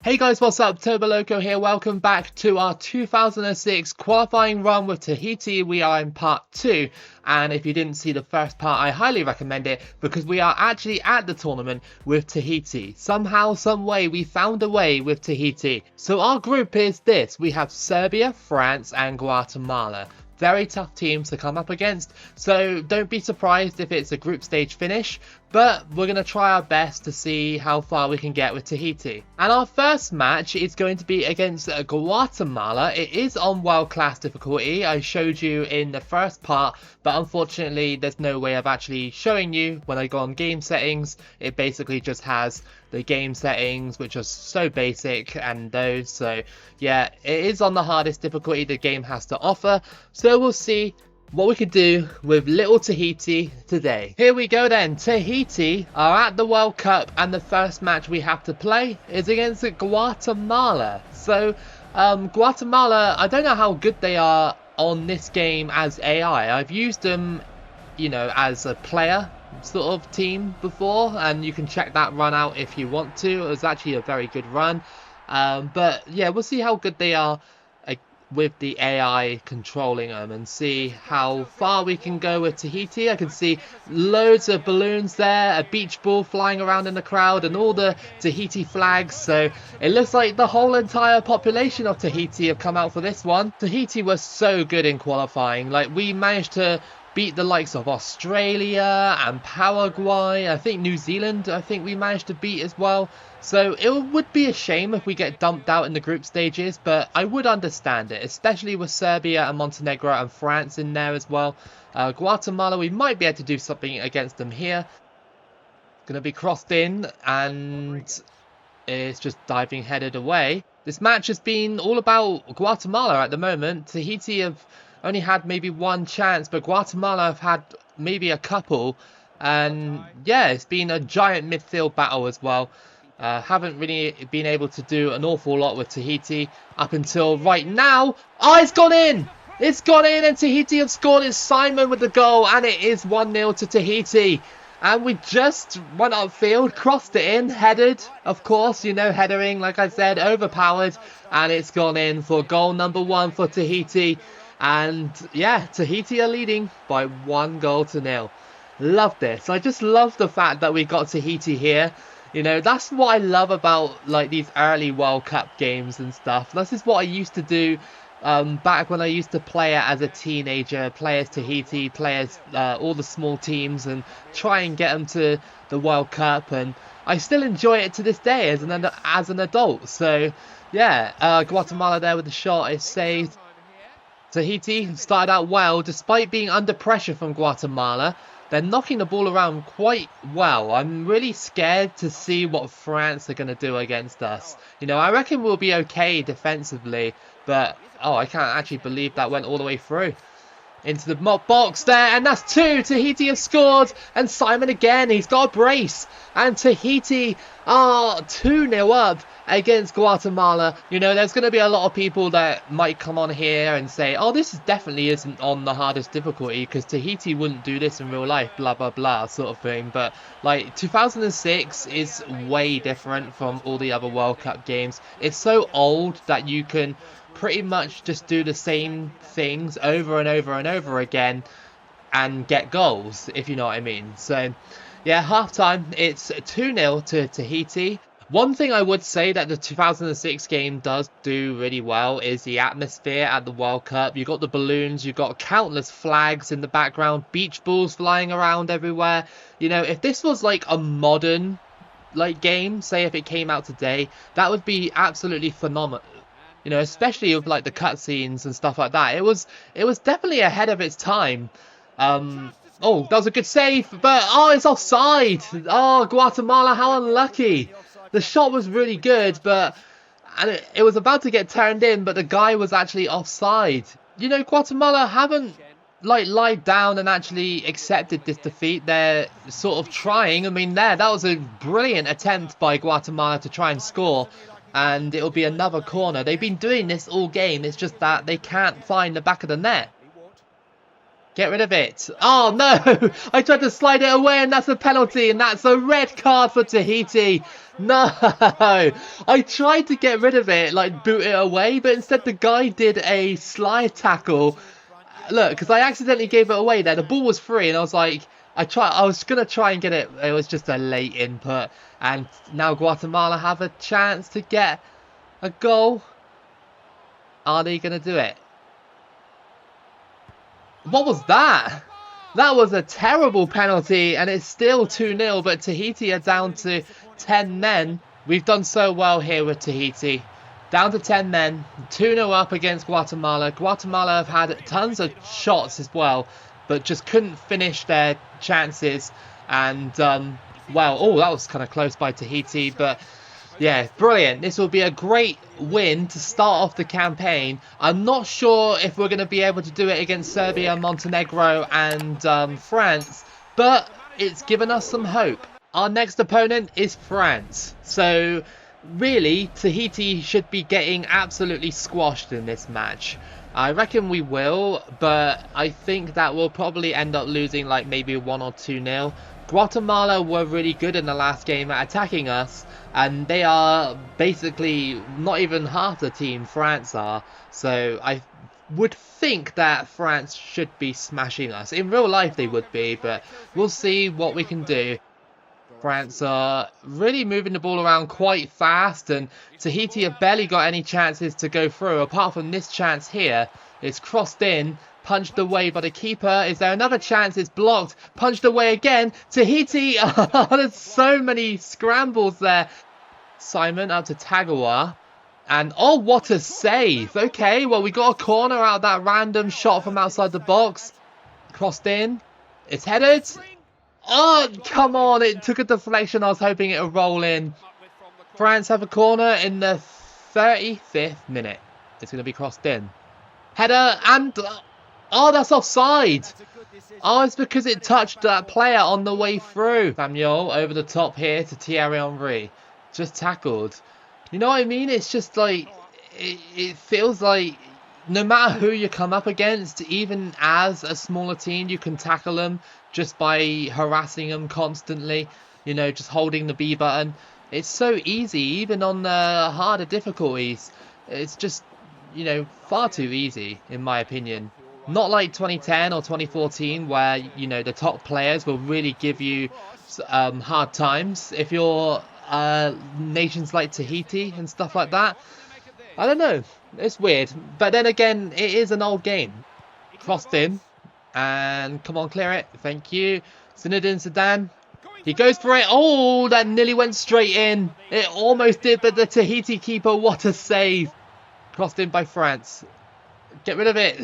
Hey guys, what's up? Toboloco here. Welcome back to our 2006 qualifying run with Tahiti. We are in part 2, and if you didn't see the first part, I highly recommend it because we are actually at the tournament with Tahiti. Somehow, some way, we found a way with Tahiti. So our group is this. We have Serbia, France, and Guatemala. Very tough teams to come up against, so don't be surprised if it's a group stage finish, but we're going to try our best to see how far we can get with Tahiti. And our first match is going to be against Guatemala. It is on world class difficulty. I showed you in the first part, but unfortunately there's no way of actually showing you. When I go on game settings, it basically just has the game settings, which are so basic, and those. So yeah, it is on the hardest difficulty the game has to offer. So we'll see what we can do with little Tahiti today. Here we go then. Tahiti are at the World Cup, and the first match we have to play is against Guatemala. So Guatemala, I don't know how good they are on this game as AI. I've used them, you know, as a player sort of team before, and you can check that run out if you want to. It was actually a very good run, but yeah, we'll see how good they are with the AI controlling them and see how far we can go with Tahiti. I can see loads of balloons there, a beach ball flying around in the crowd, and all the Tahiti flags. So it looks like the whole entire population of Tahiti have come out for this one. Tahiti was so good in qualifying. Like, we managed to beat the likes of Australia and Paraguay. I think New Zealand, I think we managed to beat as well. So it would be a shame if we get dumped out in the group stages, but I would understand it, especially with Serbia and Montenegro and France in there as well. Guatemala, we might be able to do something against them here. Going to be crossed in, and it's just diving headed away. This match has been all about Guatemala at the moment. Tahiti have only had maybe one chance, but Guatemala have had maybe a couple. And yeah, it's been a giant midfield battle as well. Haven't really been able to do an awful lot with Tahiti up until right now. Oh, it's gone in! It's gone in, and Tahiti have scored. It's Simon with the goal, and it is 1-0 to Tahiti. And we just went upfield, crossed it in, headed, of course, you know, headering, like I said, overpowered, and it's gone in for goal number 1 for Tahiti. And yeah, Tahiti are leading by 1-0. Love this. I just love the fact that we got Tahiti here. You know, that's what I love about like these early World Cup games and stuff. This is what I used to do back when I used to play it as a teenager, play as Tahiti, play as all the small teams, and try and get them to the World Cup. And I still enjoy it to this day as an adult. So yeah, Guatemala there with the shot is saved. Tahiti started out well despite being under pressure from Guatemala. They're knocking the ball around quite well. I'm really scared to see what France are going to do against us. You know, I reckon we'll be okay defensively, but oh, I can't actually believe that went all the way through into the box there, and that's 2. Tahiti have scored, and Simon again, he's got a brace, and Tahiti are 2-0 up against Guatemala. You know, there's going to be a lot of people that might come on here and say, oh, this definitely isn't on the hardest difficulty because Tahiti wouldn't do this in real life, blah blah blah sort of thing. But like, 2006 is way different from all the other World Cup games. It's so old that you can pretty much just do the same things over and over and over again and get goals, if you know what I mean. So yeah, half time, it's 2-0 to Tahiti. One thing I would say that the 2006 game does do really well is the atmosphere at the World Cup. You've got the balloons, you've got countless flags in the background, beach balls flying around everywhere. You know, if this was like a modern like game, say if it came out today, that would be absolutely phenomenal. You know, especially with like the cutscenes and stuff like that. It was definitely ahead of its time. Oh, that was a good save, but oh, it's offside. Oh, Guatemala, how unlucky. The shot was really good, but and it was about to get turned in, but the guy was actually offside. You know, Guatemala haven't like lied down and actually accepted this defeat. They're sort of trying. I mean, that was a brilliant attempt by Guatemala to try and score. And it'll be another corner. They've been doing this all game. It's just that they can't find the back of the net. Get rid of it. Oh, no. I tried to slide it away, and that's a penalty, and that's a red card for Tahiti. No. I tried to get rid of it, like boot it away, but instead the guy did a slide tackle. Look, because I accidentally gave it away there. The ball was free, and I was like, I was going to try and get it. It was just a late input. And now Guatemala have a chance to get a goal. Are they going to do it? What was that? That was a terrible penalty, and it's still 2-0, but Tahiti are down to 10 men. We've done so well here with Tahiti. Down to 10 men, 2-0 up against Guatemala. Guatemala have had tons of shots as well, but just couldn't finish their chances. And, well, oh, that was kind of close by Tahiti, but yeah, brilliant. This will be a great win to start off the campaign. I'm not sure if we're going to be able to do it against Serbia, Montenegro and France, but it's given us some hope. Our next opponent is France. So really, Tahiti should be getting absolutely squashed in this match. I reckon we will, but I think that we'll probably end up losing like maybe 1 or 2-0. Guatemala were really good in the last game at attacking us, and they are basically not even half the team France are. So I would think that France should be smashing us. In real life they would be, but we'll see what we can do. France are really moving the ball around quite fast, and Tahiti have barely got any chances to go through apart from this chance here. It's crossed in, punched away by the keeper. Is there another chance? It's blocked, punched away again. Tahiti, oh, there's so many scrambles there. Simon up to Tagawa, and oh, what a save. Okay, well, we got a corner out of that random shot from outside the box. Crossed in, it's headed. Oh, come on, it took a deflection. I was hoping it would roll in. France have a corner in the 35th minute. It's going to be crossed in. Header, and oh, that's offside. Oh, it's because it touched that player on the way through. Samuel over the top here to Thierry Henry. Just tackled. You know what I mean? It's just like, it feels like no matter who you come up against, even as a smaller team, you can tackle them just by harassing them constantly. You know, just holding the B button. It's so easy, even on the harder difficulties. It's just, you know, far too easy, in my opinion. Not like 2010 or 2014, where, you know, the top players will really give you hard times. If you're nations like Tahiti and stuff like that, I don't know. It's weird. But then again, it is an old game. Crossed in. And come on, clear it. Thank you. Zinedine Zidane. He goes for it. Oh, that nearly went straight in. It almost did, but the Tahiti keeper, what a save. Crossed in by France. Get rid of it.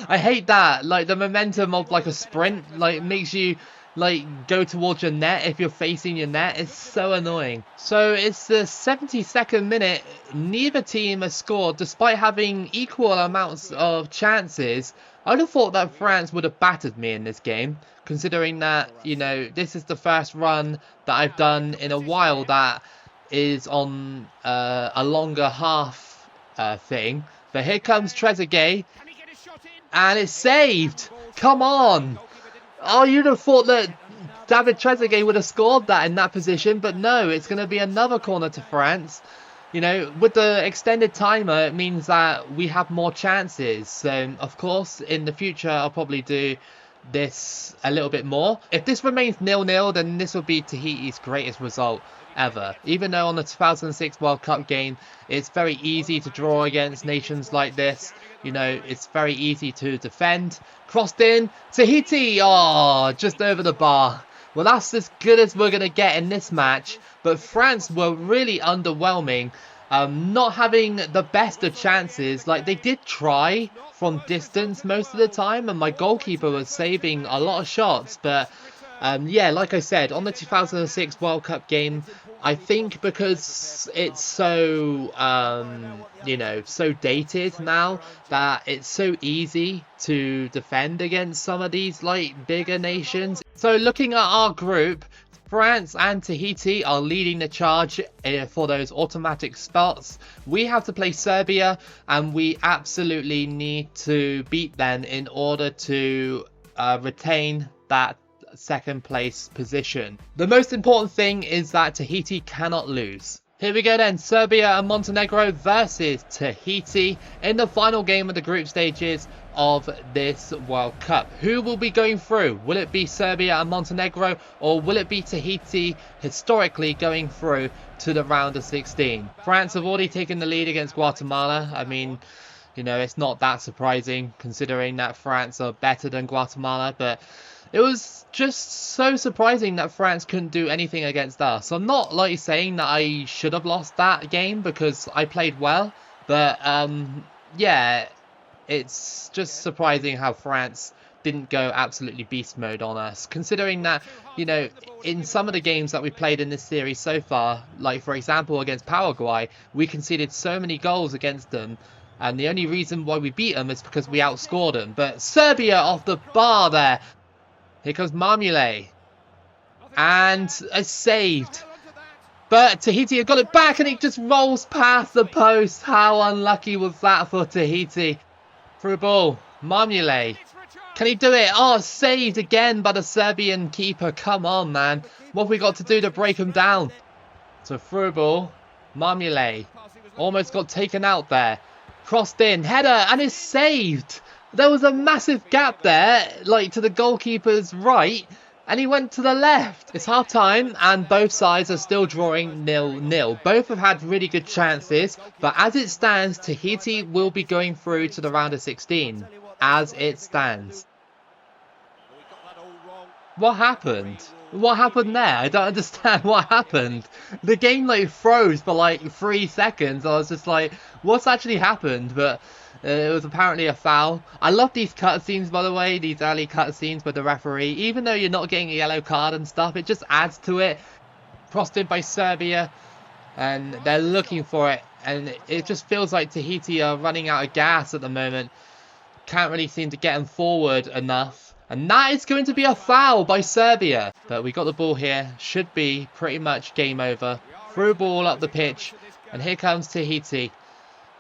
I hate that. Like, the momentum of like a sprint, like, makes you like go towards your net if you're facing your net. It's so annoying. So it's the 72nd minute. Neither team has scored despite having equal amounts of chances. I'd have thought that France would have battered me in this game, considering that, you know, this is the first run that I've done in a while that is on a longer half thing. But here comes Trezeguet, and it's saved. Come on. Oh, you'd have thought that David Trezeguet would have scored that in that position, but no, it's going to be another corner to France. You know, with the extended timer, it means that we have more chances. So, of course, in the future, I'll probably do this a little bit more. If this remains 0-0, then this will be Tahiti's greatest result ever. Even though on the 2006 World Cup game, it's very easy to draw against nations like this. You know, it's very easy to defend. Crossed in. Tahiti! Oh, just over the bar. Well, that's as good as we're going to get in this match. But France were really underwhelming. Not having the best of chances. Like, they did try from distance most of the time. And my goalkeeper was saving a lot of shots. But, yeah, like I said, on the 2006 World Cup game, I think because it's so, you know, so dated now, that it's so easy to defend against some of these, like, bigger nations. So looking at our group, France and Tahiti are leading the charge for those automatic spots. We have to play Serbia, and we absolutely need to beat them in order to retain that second place position. The most important thing is that Tahiti cannot lose. Here we go then, Serbia and Montenegro versus Tahiti in the final game of the group stages of this World Cup. Who will be going through? Will it be Serbia and Montenegro, or will it be Tahiti historically going through to the round of 16? France have already taken the lead against Guatemala. I mean, you know, it's not that surprising considering that France are better than Guatemala, but it was just so surprising that France couldn't do anything against us. I'm not like saying that I should have lost that game because I played well, but yeah, it's just surprising how France didn't go absolutely beast mode on us, considering that, you know, in some of the games that we played in this series so far, like for example against Paraguay, we conceded so many goals against them. And the only reason why we beat them is because we outscored them. But Serbia off the bar there. Here comes Marmule. And it's saved. But Tahiti have got it back and it just rolls past the post. How unlucky was that for Tahiti? Through ball. Marmule. Can he do it? Oh, saved again by the Serbian keeper. Come on, man. What have we got to do to break him down? So through ball. Marmule. Almost got taken out there. Crossed in. Header. And it's saved. There was a massive gap there, like to the goalkeeper's right, and he went to the left. It's half time and both sides are still drawing 0-0. Both have had really good chances, but as it stands, Tahiti will be going through to the round of 16. As it stands. What happened? What happened there? I don't understand what happened. The game like froze for like 3 seconds. I was just like, what's actually happened? But it was apparently a foul. I love these cutscenes, by the way, these early cutscenes with the referee. Even though you're not getting a yellow card and stuff, it just adds to it. Crossed in by Serbia, and they're looking for it. And it just feels like Tahiti are running out of gas at the moment. Can't really seem to get them forward enough. And that is going to be a foul by Serbia. But we got the ball here. Should be pretty much game over. Through ball up the pitch. And here comes Tahiti.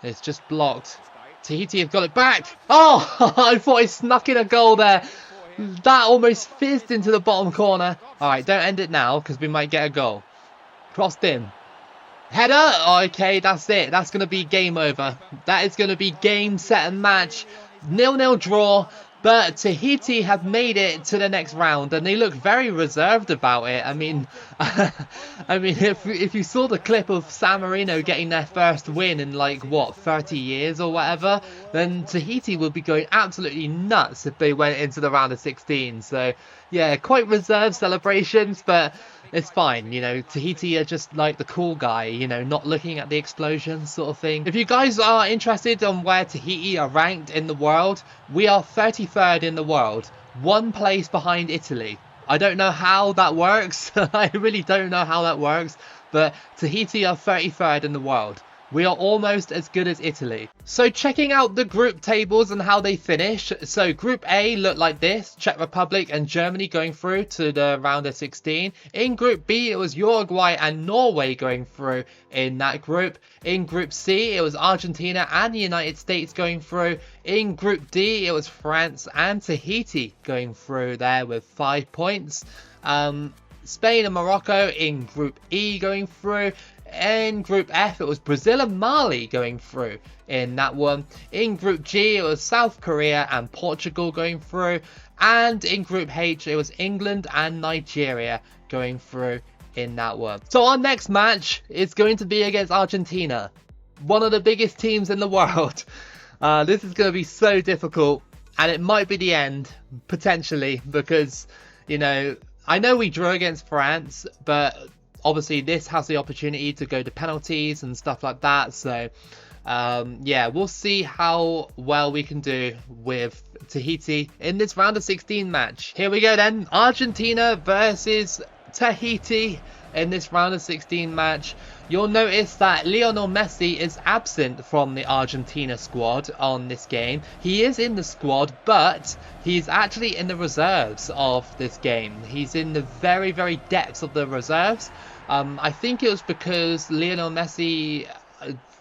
It's just blocked. Tahiti have got it back. Oh, I thought he snuck in a goal there. That almost fizzed into the bottom corner. All right, don't end it now because we might get a goal. Crossed in. Header. Oh, okay, that's it. That's going to be game over. That is going to be game, set and match. 0-0 draw. But Tahiti have made it to the next round, and they look very reserved about it. I mean, if you saw the clip of San Marino getting their first win in like what 30 years or whatever, then Tahiti would be going absolutely nuts if they went into the round of 16. So yeah, quite reserved celebrations, but it's fine, you know. Tahiti are just like the cool guy, you know, not looking at the explosion sort of thing. If you guys are interested on where Tahiti are ranked in the world, we are 33rd in the world, 1 place behind Italy. I don't know how that works. I really don't know how that works, but Tahiti are 33rd in the world. We are almost as good as Italy. So checking out the group tables and how they finish. So Group A looked like this. Czech Republic and Germany going through to the round of 16. In Group B, it was Uruguay and Norway going through in that group. In Group C, it was Argentina and the United States going through. In Group D, it was France and Tahiti going through there with 5 points. Spain and Morocco in Group E going through. In Group F, it was Brazil and Mali going through in that one. In Group G, it was South Korea and Portugal going through. And in Group H, it was England and Nigeria going through in that one. So our next match is going to be against Argentina, one of the biggest teams in the world. This is going to be so difficult, and it might be the end, potentially, because, you know, I know we drew against France, but obviously this has the opportunity to go to penalties and stuff like that. So yeah, we'll see how well we can do with Tahiti in this round of 16 match. Here we go then. Argentina versus Tahiti in this round of 16 match. You'll notice that Lionel Messi is absent from the Argentina squad on this game. He is in the squad, but he's actually in the reserves of this game. He's in the very, very depths of the reserves. I think it was because Lionel Messi,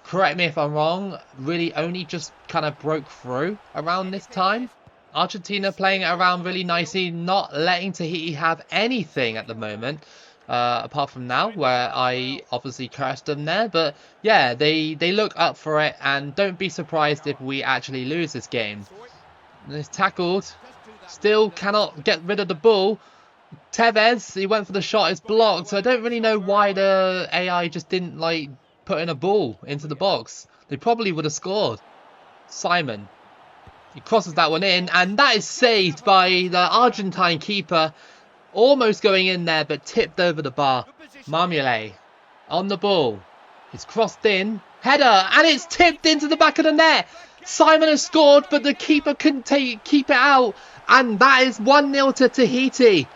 correct me if I'm wrong, really only just kind of broke through around this time. Argentina playing it around really nicely, not letting Tahiti have anything at the moment. Apart from now, where I obviously cursed them there. But yeah, they look up for it, and don't be surprised if we actually lose this game. And it's tackled. Still cannot get rid of the ball. Tevez, he went for the shot, it's blocked. So I don't really know why the AI just didn't like put in a ball into the box. They probably would have scored. Simon. He crosses that one in, and that is saved by the Argentine keeper. Almost going in there, but tipped over the bar. Marmule on the ball. It's crossed in. Header, and it's tipped into the back of the net. Simon has scored, but the keeper couldn't keep it out. And that is 1-0 to Tahiti.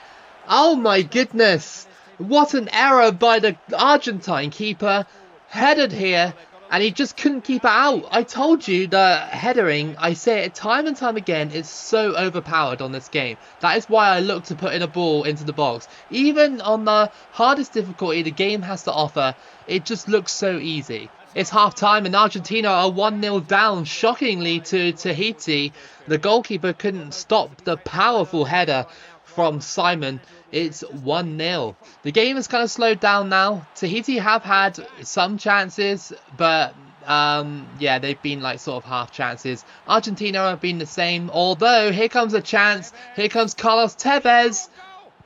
Oh my goodness. What an error by the Argentine keeper. Headed here, and he just couldn't keep it out. I told you that headering, I say it time and time again, is so overpowered on this game. That is why I look to put in a ball into the box. Even on the hardest difficulty the game has to offer, it just looks so easy. It's half time and Argentina are 1-0 down, shockingly, to Tahiti. The goalkeeper couldn't stop the powerful header from Simon. It's 1-0. The game has kind of slowed down now. Tahiti have had some chances, but yeah, they've been like sort of half chances. Argentina have been the same, although here comes a chance. Here comes Carlos Tevez.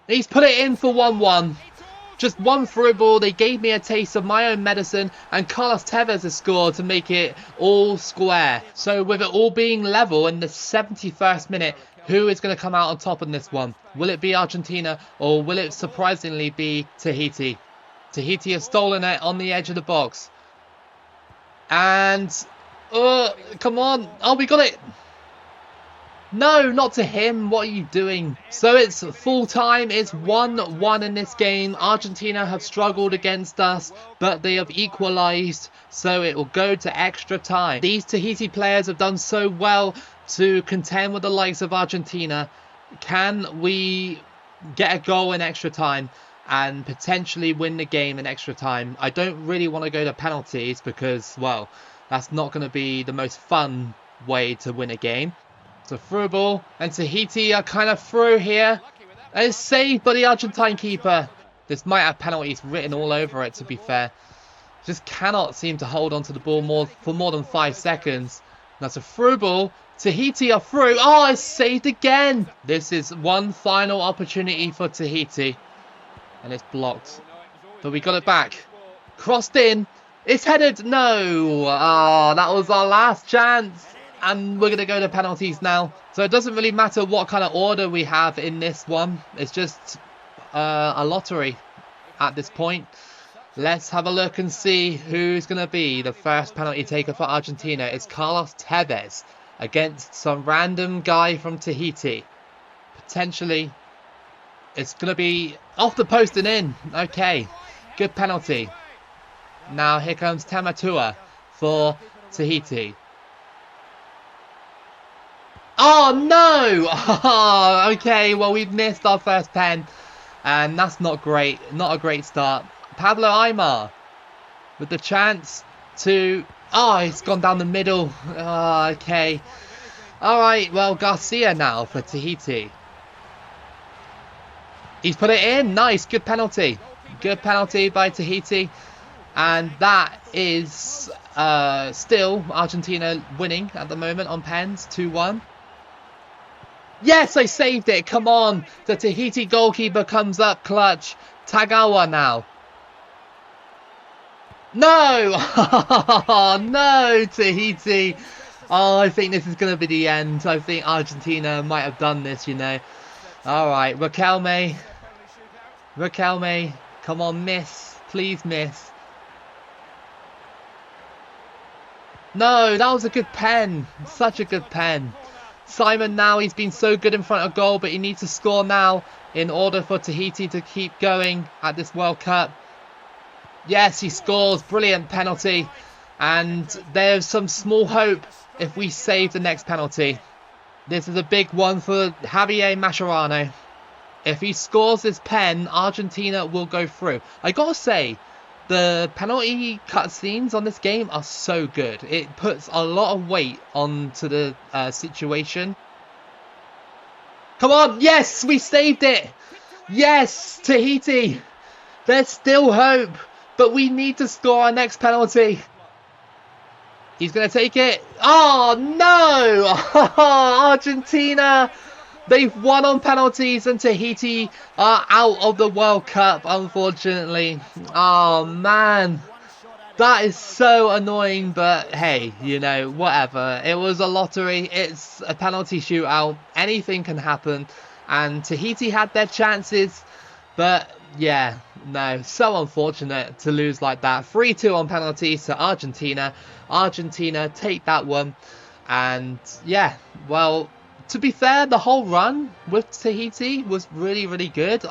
He's put it in for 1-1. Just one through ball. They gave me a taste of my own medicine, and Carlos Tevez has scored to make it all square. So with it all being level in the 71st minute, who is going to come out on top in this one? Will it be Argentina, or will it surprisingly be Tahiti? Tahiti has stolen it on the edge of the box. And, come on. Oh, we got it. No, not to him. What are you doing? So it's full time. It's 1-1 in this game. Argentina have struggled against us, but they have equalised. So it will go to extra time. These Tahiti players have done so well to contend with the likes of Argentina. Can we get a goal in extra time and potentially win the game in extra time? I don't really want to go to penalties because, well, that's not going to be the most fun way to win a game. So through ball, and Tahiti are kind of through here. And it's saved by the Argentine keeper. This might have penalties written all over it, to be fair. Just cannot seem to hold on to the ball for more than 5 seconds. That's a through ball. Tahiti are through. Oh, it's saved again. This is one final opportunity for Tahiti. And it's blocked. But we got it back. Crossed in. It's headed. No. Oh, that was our last chance. And we're going to go to penalties now. So it doesn't really matter what kind of order we have in this one. It's just a lottery at this point. Let's have a look and see who's going to be the first penalty taker for Argentina. It's Carlos Tevez against some random guy from Tahiti. Potentially, it's going to be off the post and in. Okay, good penalty. Now here comes Tamatua for Tahiti. Oh no! Oh, okay, well we've missed our first pen. And that's not great. Not a great start. Pablo Aimar with the chance to... Oh, it's gone down the middle. Oh, okay. Alright, well, Garcia now for Tahiti. He's put it in. Nice, good penalty. Good penalty by Tahiti. And that is still Argentina winning at the moment on pens, 2-1. Yes, I saved it. Come on. The Tahiti goalkeeper comes up clutch. Tagawa now. No! No, Tahiti. Oh, I think this is going to be the end. I think Argentina might have done this, you know. Alright, Riquelme. Riquelme. Come on, miss. Please miss. No, that was a good pen. Such a good pen. Simon now, he's been so good in front of goal, but he needs to score now. in order for Tahiti to keep going at this World Cup. Yes, he scores. Brilliant penalty. And there's some small hope if we save the next penalty. This is a big one for Javier Mascherano. If he scores this pen, Argentina will go through. I gotta say, the penalty cutscenes on this game are so good. It puts a lot of weight onto the situation. Come on, yes, we saved it. Yes, Tahiti. There's still hope, but we need to score our next penalty. He's going to take it. Oh, no. Argentina. They've won on penalties and Tahiti are out of the World Cup, unfortunately. Oh, man. That is so annoying, but hey, you know, whatever. It was a lottery. It's a penalty shootout. Anything can happen. And Tahiti had their chances, but yeah, no, so unfortunate to lose like that. 3-2 on penalties to Argentina. Argentina take that one. And yeah, well, to be fair, the whole run with Tahiti was really, really good.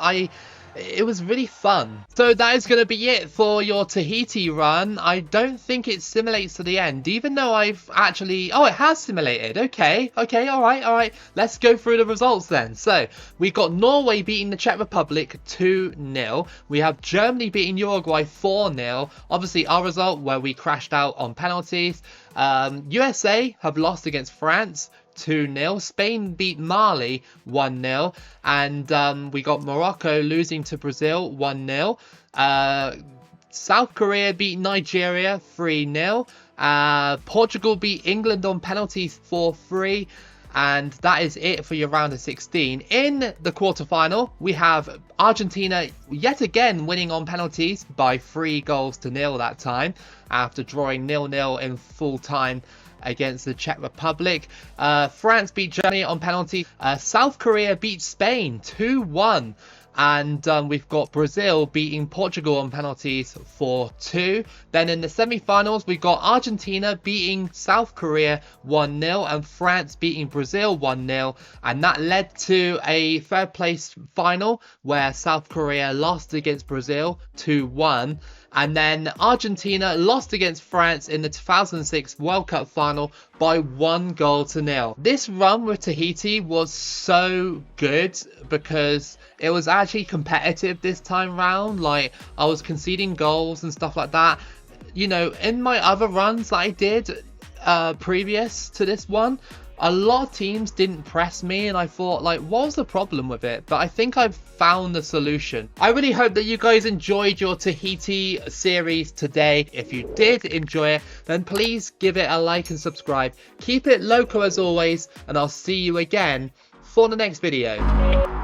It was really fun. So that is going to be it for your Tahiti run. I don't think it simulates to the end, even though I've actually... Oh, it has simulated. Okay, all right. Let's go through the results then. So we've got Norway beating the Czech Republic 2-0. We have Germany beating Uruguay 4-0. Obviously, our result where we crashed out on penalties. USA have lost against France 2-0. Spain beat Mali 1-0. And we got Morocco losing to Brazil 1-0. South Korea beat Nigeria 3-0. Portugal beat England on penalties 4-3. And that is it for your round of 16. In the quarterfinal, we have Argentina yet again winning on penalties by 3-0 that time, after drawing 0-0 in full time against the Czech Republic. France beat Germany on penalty. South Korea beat Spain 2-1. And we've got Brazil beating Portugal on penalties 4-2. Then in the semi-finals, we've got Argentina beating South Korea 1-0 and France beating Brazil 1-0. And that led to a third place final where South Korea lost against Brazil 2-1. And then Argentina lost against France in the 2006 World Cup final by 1-0. This run with Tahiti was so good because it was actually competitive this time round. Like, I was conceding goals and stuff like that. You know, in my other runs that I did previous to this one, a lot of teams didn't press me, and I thought, like, what was the problem with it? But I think I've found the solution. I really hope that you guys enjoyed your Tahiti series today. If you did enjoy it, then please give it a like and subscribe. Keep it loco as always, and I'll see you again for the next video.